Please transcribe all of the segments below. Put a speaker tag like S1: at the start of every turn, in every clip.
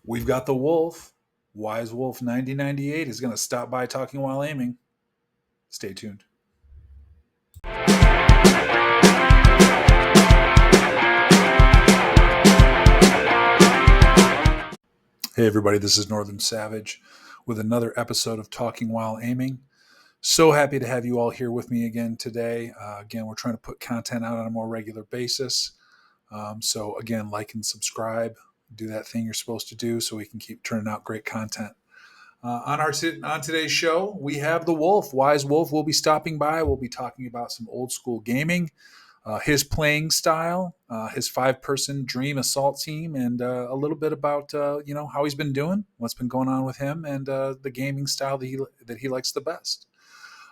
S1: We've got the Wolf. Wise Wolf 9098 is going to stop by talking while aiming. Stay tuned. Hey, everybody, this is Northern Savage with another episode of Talking While Aiming. So happy to have you all here with me again today. Again, we're trying to put content out on a more regular basis. So, again, like and subscribe. Do that thing you're supposed to do so we can keep turning out great content. On today's show, we have the Wolf. Wise Wolf will be stopping by. We'll be talking about some old school gaming, his playing style, his 5-person dream assault team, and a little bit about how he's been doing, what's been going on with him, and the gaming style that he likes the best.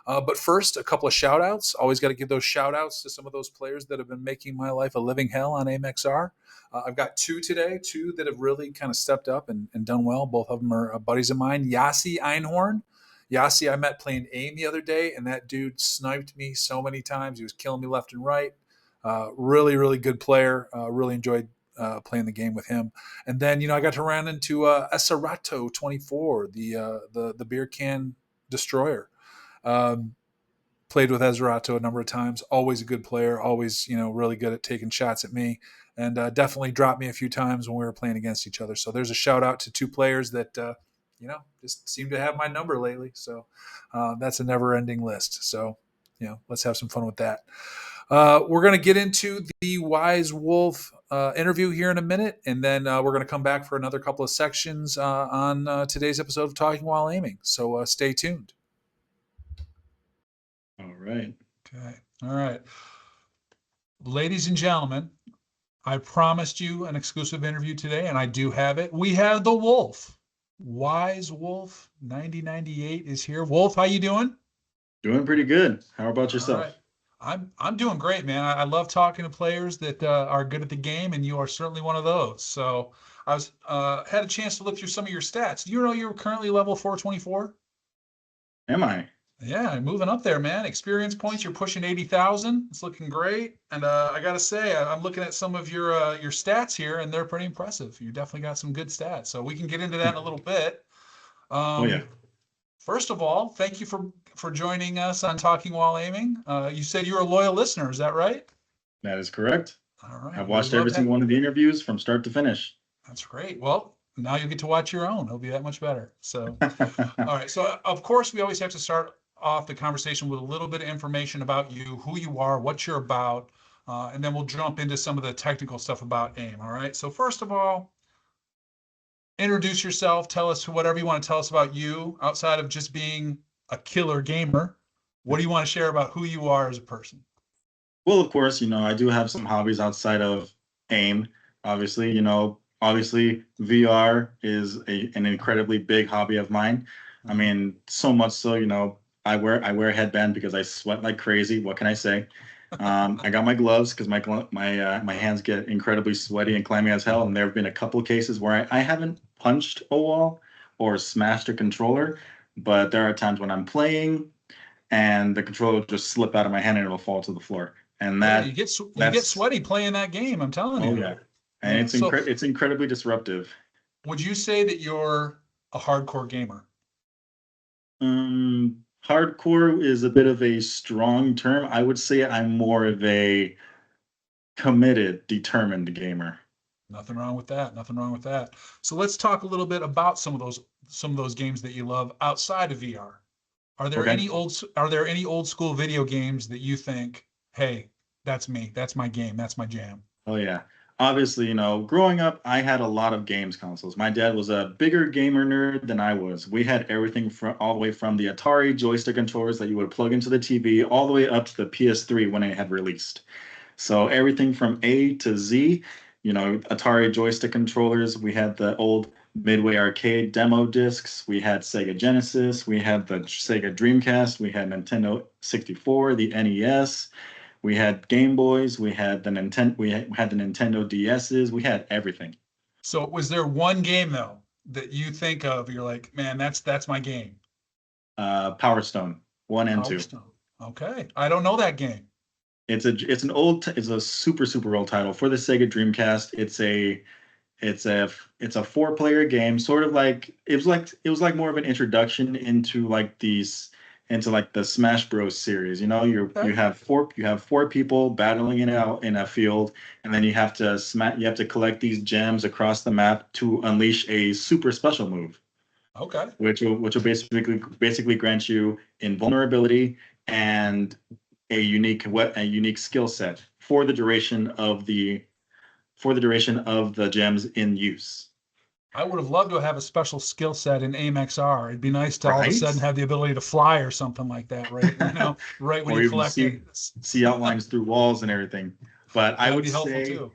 S1: But first, a couple of shout outs. Always got to give those shout outs to some of those players that have been making my life a living hell on AIM-XR. I've got two today, two that have really kind of stepped up and done well. Both of them are buddies of mine. Yasi Einhorn. Yasi, I met playing AIM the other day, and that dude sniped me so many times. He was killing me left and right. Really, really good player. Really enjoyed playing the game with him. And then, I got to run into Eserato 24, the beer can destroyer. Played with Eserato a number of times. Always a good player. Always, really good at taking shots at me, and definitely dropped me a few times when we were playing against each other. So there's a shout out to two players that just seem to have my number lately. So that's a never-ending list. So let's have some fun with that. We're going to get into the Wise Wolf interview here in a minute, and then we're going to come back for another couple of sections on today's episode of Talking While Aiming. So stay tuned.
S2: All right.
S1: Okay. All right. Ladies and gentlemen, I promised you an exclusive interview today, and I do have it. We have the Wolf. Wise Wolf 9098 is here. Wolf, how you doing?
S2: Doing pretty good. How about yourself?
S1: Right. I'm doing great, man. I love talking to players that are good at the game, and you are certainly one of those. So I was had a chance to look through some of your stats. Do you know you're currently level 424?
S2: Am I?
S1: Yeah, moving up there, man. Experience points, you're pushing 80,000. It's looking great. And I got to say, I'm looking at some of your stats here, and they're pretty impressive. You definitely got some good stats. So we can get into that in a little bit.
S2: Oh, yeah.
S1: First of all, thank you for joining us on Talking While Aiming. You said you're a loyal listener. Is that right?
S2: That is correct.
S1: All right.
S2: I've watched every single one of the interviews from start to finish.
S1: That's great. Well, now you get to watch your own. It'll be that much better. So, all right. So, of course, we always have to start off the conversation with a little bit of information about you, who you are, what you're about, and then we'll jump into some of the technical stuff about AIM. All right. So first of all, introduce yourself. Tell us whatever you want to tell us about you outside of just being a killer gamer. What do you want to share about who you are as a person?
S2: Well, of course, I do have some hobbies outside of AIM. Obviously, VR is an incredibly big hobby of mine. I mean, so much so, I wear a headband because I sweat like crazy. What can I say? I got my gloves because my hands get incredibly sweaty and clammy as hell. And there have been a couple of cases where I haven't punched a wall or smashed a controller, but there are times when I'm playing and the controller will just slip out of my hand and it'll fall to the floor. And that
S1: you get sweaty playing that game. I'm telling you.
S2: Oh yeah, and it's incredibly disruptive.
S1: Would you say that you're a hardcore gamer?
S2: Hardcore is a bit of a strong term. I would say I'm more of a committed, determined gamer.
S1: Nothing wrong with that. Nothing wrong with that. So let's talk a little bit about some of those games that you love outside of VR. Are there any old school video games that you think, hey, that's me, that's my game, that's my jam?
S2: Oh yeah. Obviously, growing up, I had a lot of games consoles. My dad was a bigger gamer nerd than I was. We had everything all the way from the Atari joystick controllers that you would plug into the TV all the way up to the PS3 when it had released. So everything from A to Z, Atari joystick controllers. We had the old Midway arcade demo discs. We had Sega Genesis. We had the Sega Dreamcast. We had Nintendo 64, the NES. We had Game Boys. We had the Nintendo DSs. We had everything.
S1: So was there one game though that you think of? You're like, man, that's my game.
S2: Power Stone 1 and 2.
S1: Okay, I don't know that game.
S2: It's a super old title for the Sega Dreamcast. It's a four-player game, sort of like it was like more of an introduction into like these into like the Smash Bros series.
S1: Okay.
S2: You have four people battling it out in a field, and then you have to collect these gems across the map to unleash a super special move,
S1: Okay.
S2: which will basically grant you invulnerability and a unique skill set for the duration of the gems in use.
S1: I would have loved to have a special skill set in AIM XR. It'd be nice to all of a
S2: Right?
S1: sudden have the ability to fly or something like that, right? Right when
S2: Or
S1: you
S2: even
S1: collect it.
S2: see outlines through walls and everything. But
S1: That would be helpful too.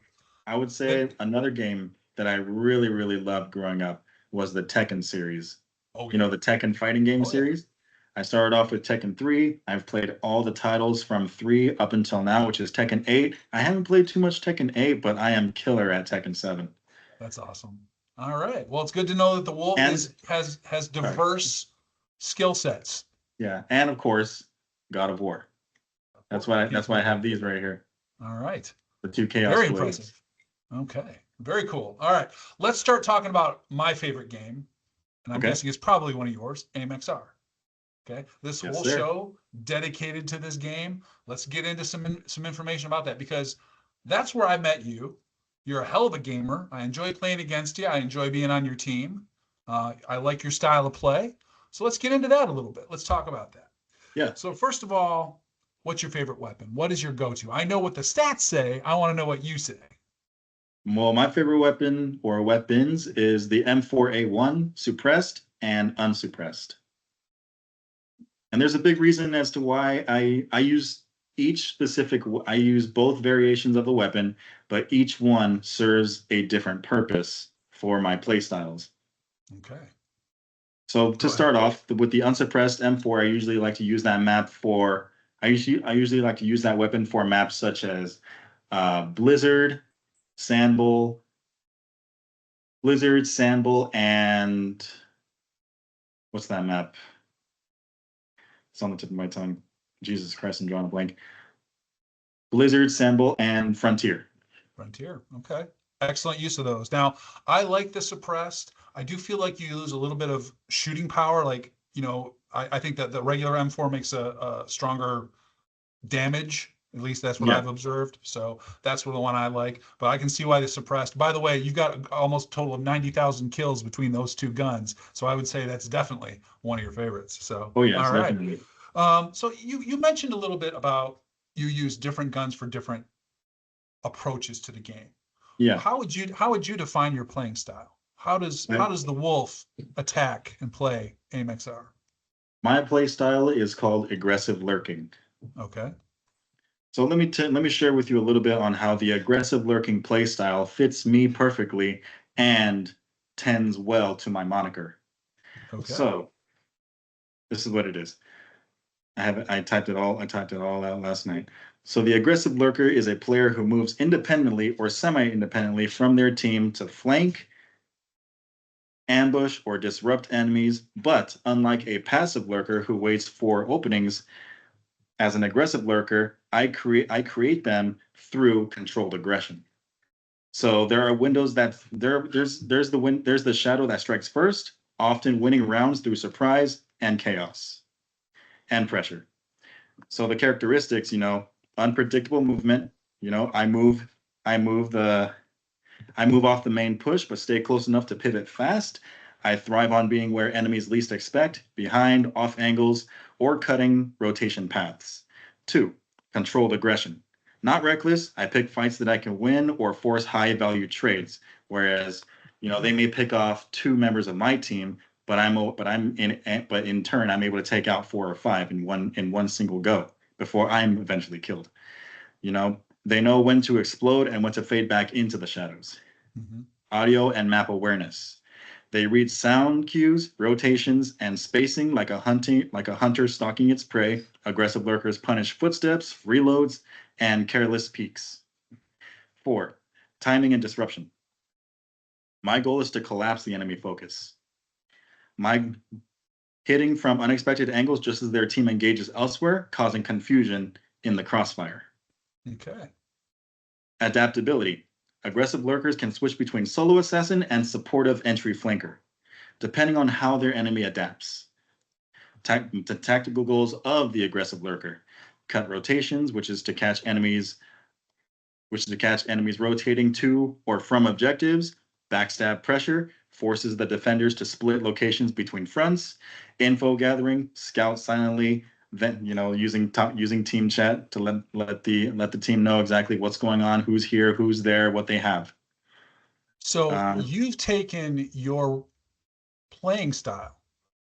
S2: I would
S1: That,
S2: say another game that I really, really loved growing up was the Tekken series.
S1: oh
S2: You
S1: yeah.
S2: know, the Tekken fighting game
S1: Oh yeah.
S2: series. I started off with Tekken 3. I've played all the titles from 3 up until now, which is Tekken 8. I haven't played too much Tekken 8, but I am killer at Tekken 7.
S1: That's awesome. All right. Well, it's good to know that the wolf
S2: And
S1: is has
S2: sorry.
S1: diverse skill sets.
S2: Yeah, and of course, God of War.
S1: Can't
S2: That's why I
S1: forget
S2: have
S1: that.
S2: these right here.
S1: All right.
S2: The two Chaos
S1: Very impressive.
S2: Blades.
S1: Okay. Very cool. All right. Let's start talking about my favorite game, and I'm
S2: Okay.
S1: guessing it's probably one of yours, AIM XR. Okay. This
S2: Yes,
S1: whole
S2: sir.
S1: show dedicated to this game. Let's get into some information about that because that's where I met you. You're a hell of a gamer. I enjoy playing against you. I enjoy being on your team. I like your style of play. So let's get into that a little bit. Let's talk about that.
S2: Yeah.
S1: So first of all, what's your favorite weapon? What is your go-to? I know what the stats say. I want to know what you say.
S2: Well, my favorite weapon or weapons is the M4A1 suppressed and unsuppressed. And there's a big reason as to why I use I use both variations of the weapon, but each one serves a different purpose for my playstyles.
S1: Okay.
S2: So to
S1: Go ahead.
S2: start off with the unsuppressed M4, I usually like to use that map for I usually like to use that weapon for maps such as Blizzard, Sandbowl, and what's that map? It's on the tip of my tongue. Jesus Christ, I'm drawing a blank. Blizzard, Sandbowl, and Frontier.
S1: Frontier. Okay. Excellent use of those. Now, I like the suppressed. I do feel like you lose a little bit of shooting power. Like, I think that the regular M4 makes a stronger damage. At least that's what
S2: Yeah.
S1: I've observed. So that's the one I like. But I can see why the suppressed. By the way, you got almost a total of 90,000 kills between those two guns. So I would say that's definitely one of your favorites. So,
S2: Oh yes,
S1: all right.
S2: definitely.
S1: So you mentioned a little bit about you use different guns for different approaches to the game.
S2: Yeah.
S1: How would you define your playing style? How does the wolf attack and play AIM XR?
S2: My play style is called aggressive lurking.
S1: Okay.
S2: So let me share with you a little bit on how the aggressive lurking play style fits me perfectly and tends well to my moniker.
S1: Okay.
S2: So this is what it is. I typed it all out last night. So the aggressive lurker is a player who moves independently or semi-independently from their team to flank, ambush, or disrupt enemies, but unlike a passive lurker who waits for openings, as an aggressive lurker, I create them through controlled aggression. So there are windows that there's the shadow that strikes first, often winning rounds through surprise and chaos and pressure. So the characteristics, unpredictable movement. I move the, I move off the main push, but stay close enough to pivot fast. I thrive on being where enemies least expect, behind, off angles, or cutting rotation paths. 2, controlled aggression. Not reckless. I pick fights that I can win or force high value trades. Whereas, they may pick off 2 members of my team, but in turn I'm able to take out 4 or 5 in one single go before I'm eventually killed. They know when to explode and when to fade back into the shadows.
S1: Mm-hmm.
S2: Audio and map awareness. They read sound cues, rotations, and spacing like a hunter stalking its prey. Aggressive lurkers punish footsteps, reloads, and careless peeks. 4, timing and disruption. My goal is to collapse the enemy focus. My hitting from unexpected angles just as their team engages elsewhere, causing confusion in the crossfire.
S1: Okay.
S2: Adaptability. Aggressive lurkers can switch between solo assassin and supportive entry flanker, depending on how their enemy adapts. The tactical goals of the aggressive lurker: cut rotations, which is to catch enemies rotating to or from objectives. Backstab pressure forces the defenders to split locations between fronts. Info gathering, scout silently, then using team chat to let the team know exactly what's going on, who's here, who's there, what they have.
S1: So you've taken your playing style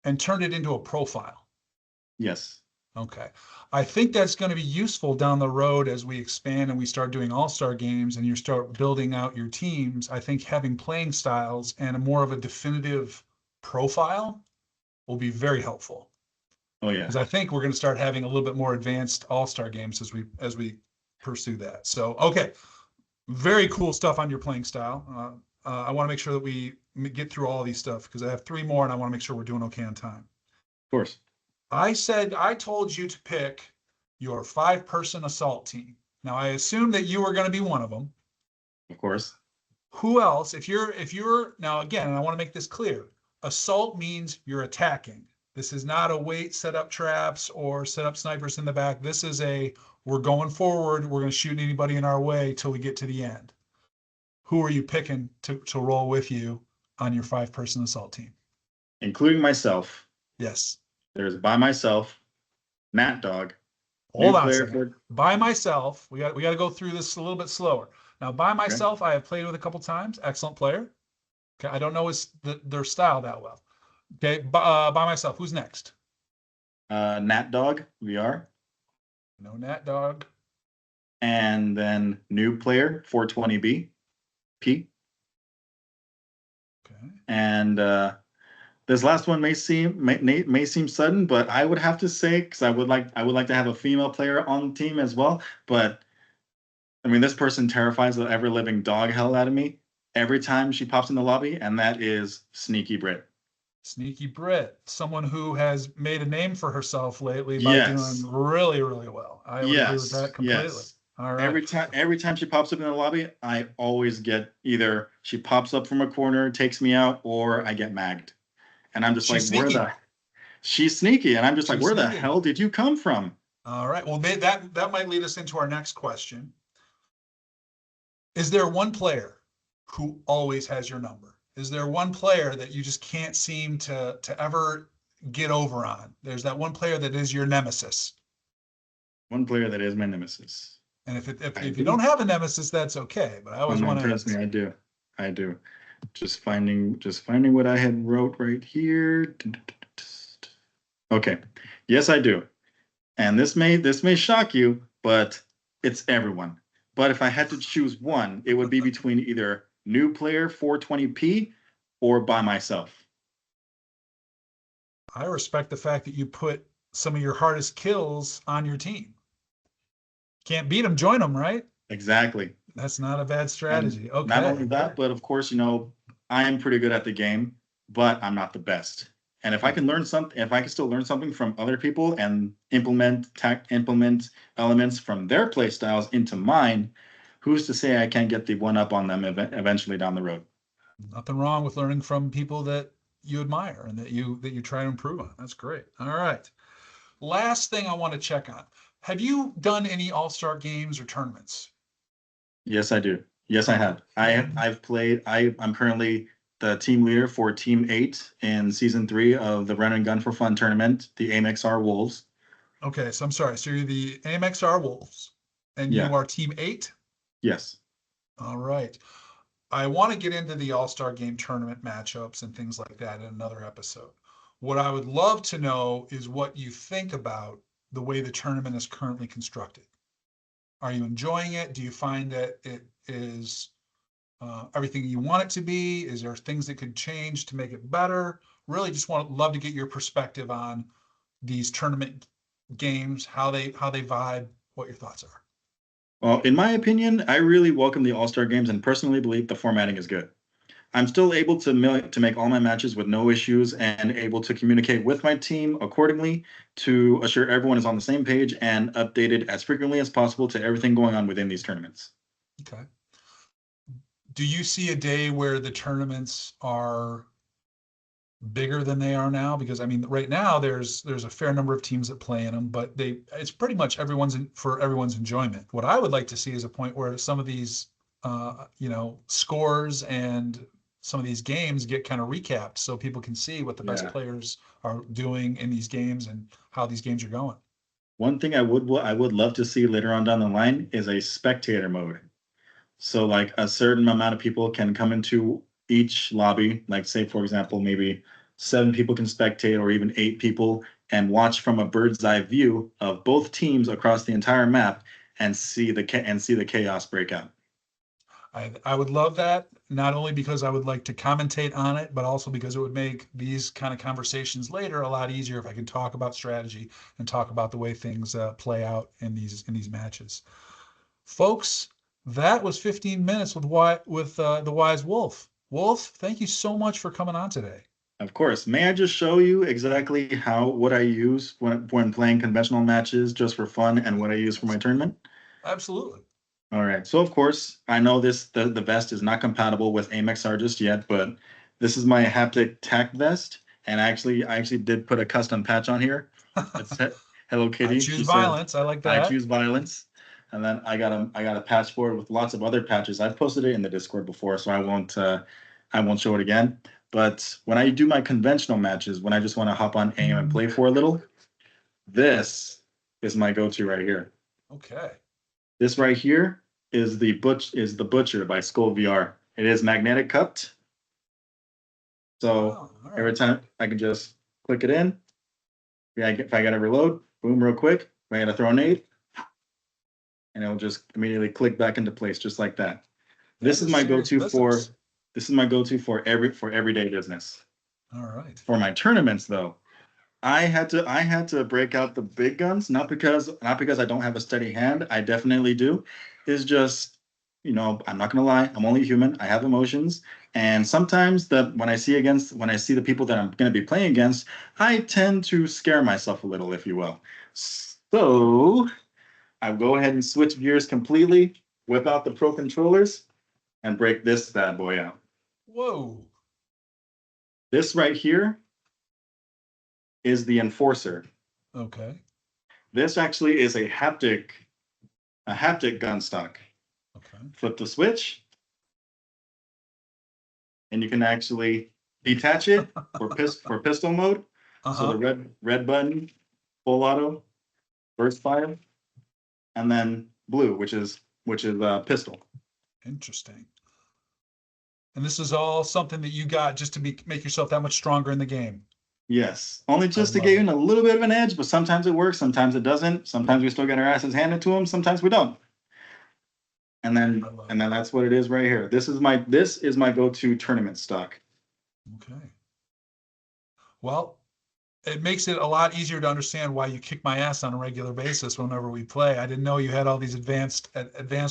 S1: and turned it into a profile.
S2: Yes.
S1: Okay. I think that's going to be useful down the road as we expand and we start doing all-star games and you start building out your teams. I think having playing styles and a more of a definitive profile will be very helpful.
S2: Oh yeah.
S1: Because I think we're going to start having a little bit more advanced all-star games as we pursue that. So, okay. Very cool stuff on your playing style. I want to make sure that we get through all these stuff because I have 3 more and I want to make sure we're doing okay on time.
S2: Of course.
S1: I told you to pick your 5-person assault team. Now I assume that you were going to be one of them.
S2: Of course.
S1: Who else? If you're now again, and I want to make this clear, assault means you're attacking. This is not a wait, set up traps or set up snipers in the back. This is we're going forward. We're going to shoot anybody in our way till we get to the end. Who are you picking to roll with you on your 5-person assault team?
S2: Including myself.
S1: Yes.
S2: There's by myself, Nat Dog.
S1: Hold on a second. By myself, we got to go through this a little bit slower. Now, by myself, I have played with a couple times. Excellent player. Okay, I don't know their style that well. Okay, by myself, who's next?
S2: Nat Dog VR.
S1: No Nat Dog.
S2: And then new player 420B P.
S1: Okay.
S2: And this last one may seem sudden, but I would have to say, because I would like to have a female player on the team as well. But I mean, this person terrifies the ever living dog hell out of me every time she pops in the lobby, and that is Sneaky Brit.
S1: Sneaky Brit, someone who has made a name for herself lately by doing really, really well. I would agree with that completely.
S2: Yes.
S1: All right.
S2: Every time she pops up in the lobby, I always get either she pops up from a corner, takes me out, or I get magged. And I'm just she's sneaky. And I'm just where the hell did you come from?
S1: All right. Well, that might lead us into our next question. Is there one player who always has your number? Is there one player that you just can't seem to ever get over on? There's that one player that is your nemesis.
S2: One player that is my nemesis.
S1: And if you don't have a nemesis, that's okay. But I always want to.
S2: Trust me, I do. Just finding what I had wrote right here. Okay. Yes, I do. And this may shock you, but it's everyone. But if I had to choose one, it would be between either new player 420p or by myself.
S1: I respect the fact that you put some of your hardest kills on your team. Can't beat them, join them, right?
S2: Exactly.
S1: That's not a bad strategy. Okay.
S2: Not only that, but of course, I am pretty good at the game, but I'm not the best. And if I can still learn something from other people and implement elements from their play styles into mine, who's to say I can't get the one up on them eventually down the road?
S1: Nothing wrong with learning from people that you admire and that you try to improve on. That's great. All right. Last thing I want to check on. Have you done any all-star games or tournaments?
S2: Yes, I do. Yes, I have. I've played. I'm currently the team leader for Team 8 in Season 3 of the Run and Gun for Fun tournament, the AMXR Wolves.
S1: Okay, so I'm sorry. So you're the AMXR Wolves, and you are Team 8?
S2: Yes.
S1: All right. I want to get into the all-star game tournament matchups and things like that in another episode. What I would love to know is what you think about the way the tournament is currently constructed. Are you enjoying it? Do you find that it is everything you want it to be? Is there things that could change to make it better? Really just love to get your perspective on these tournament games, how they vibe, what your thoughts are.
S2: Well, in my opinion, I really welcome the All-Star games and personally believe the formatting is good. I'm still able to make all my matches with no issues and able to communicate with my team accordingly to assure everyone is on the same page and updated as frequently as possible to everything going on within these tournaments.
S1: Okay. do you see a day where the tournaments are bigger than they are now? Because I mean, right now there's a fair number of teams that play in them, but it's pretty much for everyone's enjoyment. What I would like to see is a point where some of these scores and some of these games get kind of recapped so people can see what the best
S2: Yeah.
S1: players are doing in these games and how these games are going.
S2: One thing I would love to see later on down the line is a spectator mode. So like a certain amount of people can come into each lobby, like say for example, maybe 7 people can spectate or even 8 people and watch from a bird's eye view of both teams across the entire map and see the chaos break out.
S1: I would love that, not only because I would like to commentate on it, but also because it would make these kind of conversations later a lot easier if I can talk about strategy and talk about the way things play out in these matches. Folks, that was 15 minutes with the Wise Wolf. Wolf, thank you so much for coming on today.
S2: Of course. May I just show you exactly what I use when playing conventional matches just for fun and what I use for my tournament?
S1: Absolutely.
S2: All right. So of course, I know the vest is not compatible with AMXR just yet, but this is my haptic tack vest, and I actually did put a custom patch on here. It's Hello
S1: I
S2: Kitty.
S1: choose
S2: She said,
S1: violence. I like
S2: "I
S1: that.
S2: choose violence." And then I got a patch board with lots of other patches. I've posted it in the Discord before, so I won't show it again. But when I do my conventional matches, when I just want to hop on AIM and play for a little, this is my go-to right here.
S1: Okay.
S2: This right here is the Butcher by Skull VR. It is magnetic cupped, so
S1: Wow. All
S2: every
S1: right.
S2: time I can just click it in. Yeah, if I gotta reload, boom, real quick. If I gotta throw a nade, and it'll just immediately click back into place just like that. This
S1: That
S2: is
S1: is
S2: my
S1: serious
S2: go-to
S1: business.
S2: for everyday business.
S1: All right.
S2: For my tournaments though, I had to break out the big guns, not because I don't have a steady hand. I definitely do. It's just, I'm not gonna lie, I'm only human. I have emotions. And sometimes when I see the people that I'm gonna be playing against, I tend to scare myself a little, if you will. So I'll go ahead and switch gears completely, whip out the pro controllers, and break this bad boy out.
S1: Whoa.
S2: This right here is the Enforcer.
S1: Okay.
S2: This actually is a haptic gun stock.
S1: Okay.
S2: Flip the switch, and you can actually detach it for pistol mode. So the
S1: Uh-huh.
S2: red button, full auto, burst fire, and then blue, which is pistol.
S1: Interesting. And this is all something that you got just to make yourself that much stronger in the game.
S2: Yes, only
S1: I
S2: just to
S1: love
S2: give
S1: it.
S2: you a little bit of an edge, but sometimes it works, sometimes it doesn't. Sometimes we still get our asses handed to them, sometimes we don't. And then
S1: I love
S2: and then that's what it is right here. This is my go-to tournament stock.
S1: it. Okay. Well, it makes it a lot easier to understand why you kick my ass on a regular basis whenever we play. I didn't know you had all these advanced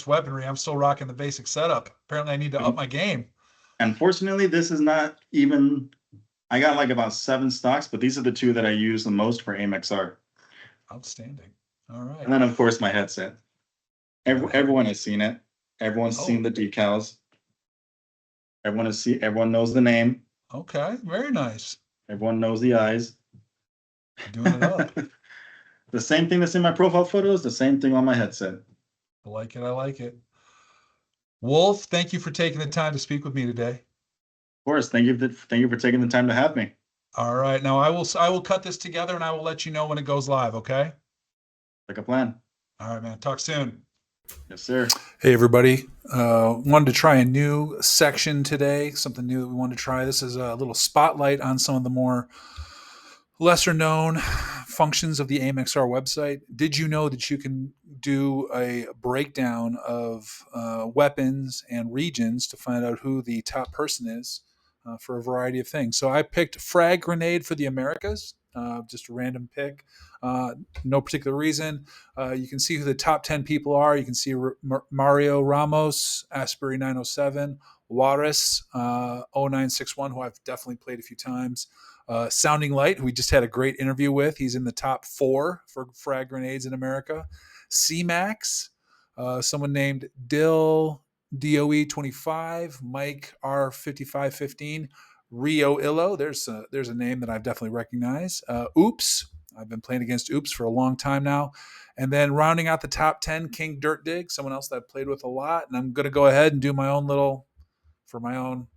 S1: weaponry. I'm still rocking the basic setup. Apparently, I need to up my game.
S2: Unfortunately, this is not even. I got like about 7 stocks, but these are the two that I use the most for AMXR.
S1: Outstanding. All
S2: And
S1: right.
S2: then, of course, my headset. Everyone has seen it. Everyone's seen
S1: Oh,
S2: the decals. Everyone knows the name.
S1: okay. Very nice.
S2: Everyone knows the eyes.
S1: Doing it up.
S2: The same thing that's in my profile photos, the same thing on my headset. Of
S1: I like it. I like it. Wolf, thank you for taking the time to speak with me today.
S2: course, thank you for taking the time to have me.
S1: All right. Now I will cut this together and I will let you know when it goes live, okay?
S2: Like a plan.
S1: All right, man. Talk soon.
S2: Yes, sir.
S1: Hey, everybody. Wanted to try a new section today, something new that we wanted to try. This is a little spotlight on some of the more lesser known functions of the AMXR website. Did you know that you can do a breakdown of weapons and regions to find out who the top person is for a variety of things? So I picked Frag Grenade for the Americas, just a random pick. No particular reason. You can see who the top 10 people are. You can see Mario Ramos, Asbury 907, Juarez 0961, who I've definitely played a few times. Sounding Light, who we just had a great interview with. He's in the top 4 for frag grenades in America. C-Max, someone named Dill DOE25, Mike R5515, Rio Illo. There's a name that I've definitely recognized. Oops. I've been playing against Oops for a long time now. And then rounding out the top 10, King Dirt Dig, someone else that I've played with a lot. And I'm going to go ahead and do my own little, for my own,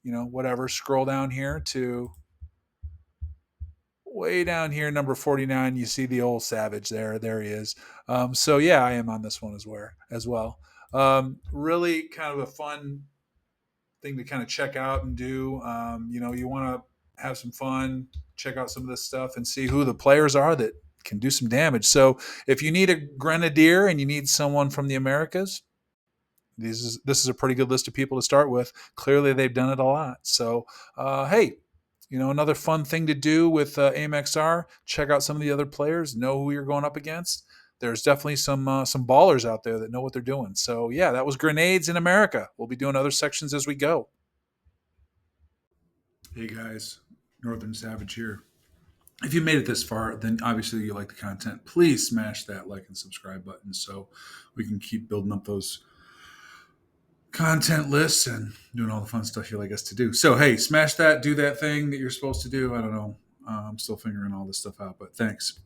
S1: whatever, scroll down here to way down here, number 49. You see the old Savage there. There he is. So, yeah, I am on this one as well. Really kind of a fun thing to kind of check out and do. You want to have some fun, check out some of this stuff and see who the players are that can do some damage. So if you need a grenadier and you need someone from the Americas, this is a pretty good list of people to start with. Clearly, they've done it a lot. So, hey, another fun thing to do with AMXR, check out some of the other players, know who you're going up against. There's definitely some ballers out there that know what they're doing. So, yeah, that was Grenades in America. We'll be doing other sections as we go. Hey, guys. Northern Savage here. If you made it this far, then obviously you like the content. Please smash that like and subscribe button so we can keep building up those content lists and doing all the fun stuff you like us to do. So, hey, smash that, do that thing that you're supposed to do. I don't know. I'm still figuring all this stuff out, but thanks.